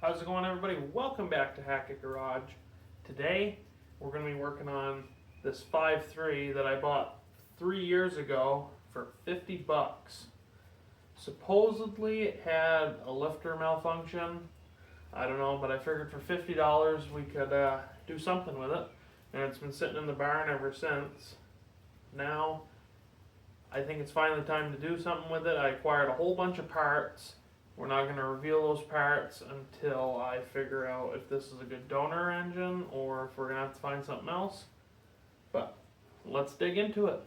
How's it going, everybody? Welcome back to Hackett Garage. Today we're going to be working on this 5.3 that I bought 3 years ago for 50 bucks. Supposedly it had a lifter malfunction. I don't know, but I figured for $50 we could do something with it. And it's been sitting in the barn ever since. Now I think it's finally time to do something with it. I acquired a whole bunch of parts. We're not going to reveal those parts until I figure out if this is a good donor engine or if we're going to have to find something else. But let's dig into it.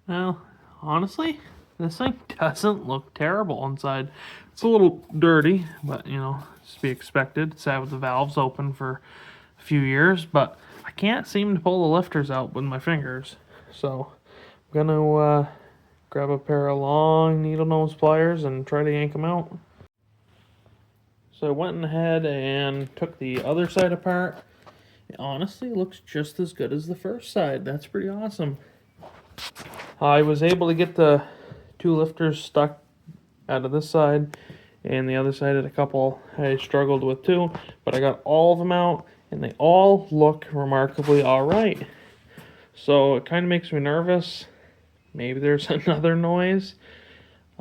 Now, honestly, this thing doesn't look terrible inside. It's a little dirty, but you know, it's to be expected. It's had with the valves open for a few years, but I can't seem to pull the lifters out with my fingers. So I'm gonna grab a pair of long needle nose pliers and try to yank them out. So I went ahead and took the other side apart. It honestly looks just as good as the first side. That's pretty awesome. I was able to get the two lifters stuck out of this side, and the other side had a couple I struggled with too, but I got all of them out and they all look remarkably alright. So it kind of makes me nervous. Maybe there's another noise.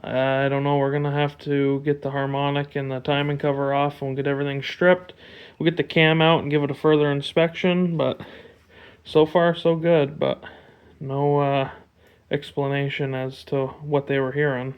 I don't know. We're going to have to get the harmonic and the timing cover off and we'll get everything stripped. We'll get the cam out and give it a further inspection, but so far so good, but no explanation as to what they were hearing.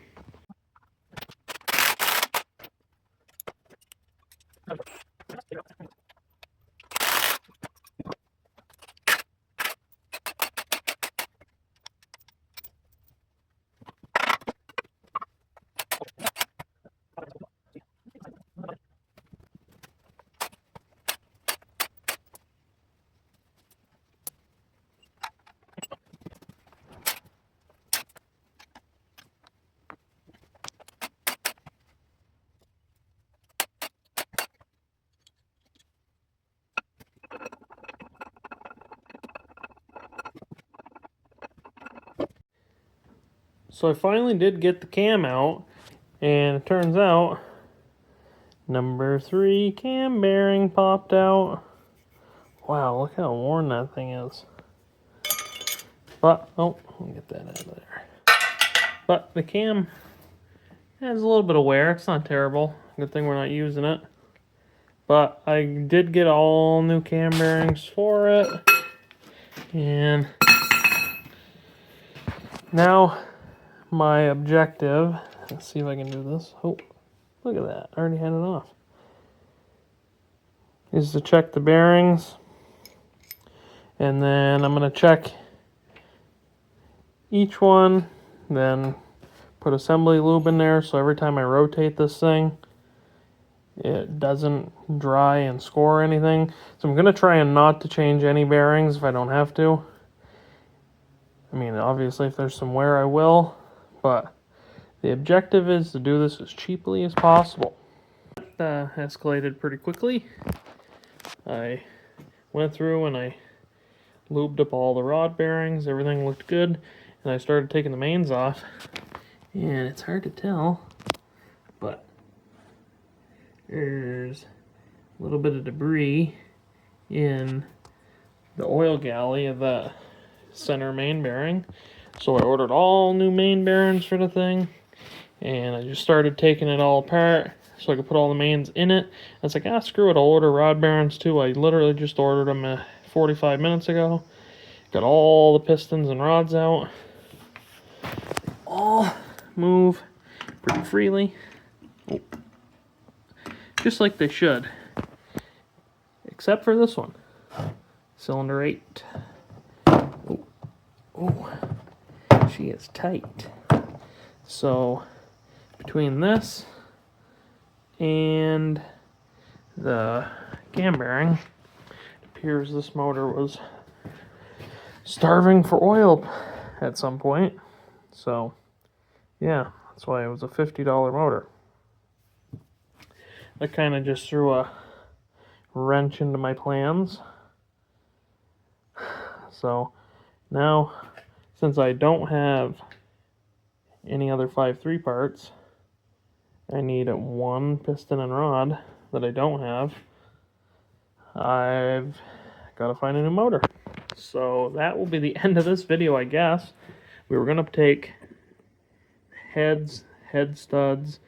So I finally did get the cam out, and it turns out number 3 cam bearing popped out. Wow, look how worn that thing is. But, oh, let me get that out of there. But the cam has a little bit of wear. It's not terrible. Good thing we're not using it. But I did get all new cam bearings for it. And now my objective, let's see if I can do this. Oh, look at that. I already had it off. Is to check the bearings. And then I'm going to check each one. Then put assembly lube in there so every time I rotate this thing, it doesn't dry and score anything. So I'm going to try and not to change any bearings if I don't have to. I mean, obviously if there's some wear I will, but the objective is to do this as cheaply as possible. That escalated pretty quickly. I went through and I lubed up all the rod bearings. Everything looked good. And I started taking the mains off. And it's hard to tell, but there's a little bit of debris in the oil galley of the center main bearing. So I ordered all new main bearings for the thing, and I just started taking it all apart so I could put all the mains in it. I was like, ah, screw it, I'll order rod bearings too. I literally just ordered them 45 minutes ago. Got all the pistons and rods out. All move pretty freely. Oh. Just like they should. Except for this one. Cylinder 8. Oh. she is tight. So between this and the cam bearing, it appears this motor was starving for oil at some point. So yeah, that's why it was a $50 motor. That kind of just threw a wrench into my plans. So now, since I don't have any other 5.3 parts, I need one piston and rod that I don't have. I've got to find a new motor. So that will be the end of this video, I guess. We were going to take head studs,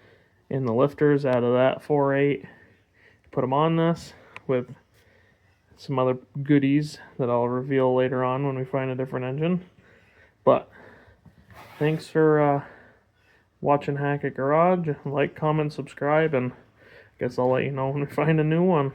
and the lifters out of that 4.8, put them on this with some other goodies that I'll reveal later on when we find a different engine. But thanks for watching Hackett Garage. Like, comment, subscribe, and I guess I'll let you know when we find a new one.